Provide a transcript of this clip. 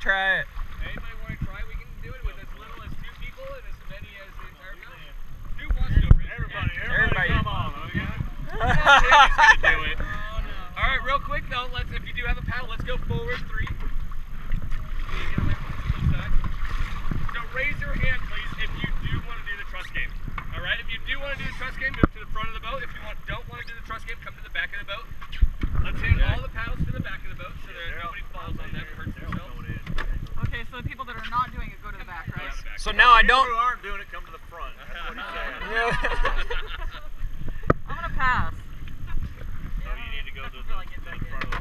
try it. Anybody want to try? We can do it with as little as 2 people and as many as the entire crowd. Who wants to? Everybody. Come on. Jamie's gonna do it. All right, real quick though. If you do have a paddle, let's go forward 3. So raise your hand, please, if you do want to do the trust game. All right. If you do want to do the trust game, move to the front of the boat. If you don't want to do the trust game, come to the back of the boat. Let's hand all the paddles to the back of the boat so that nobody falls on them and hurts themselves. Okay, so the people that are not doing it go to the back, right? So now I don't. People who aren't doing it come to the front. That's what he's saying. I'm gonna pass. So you need to go to the front of the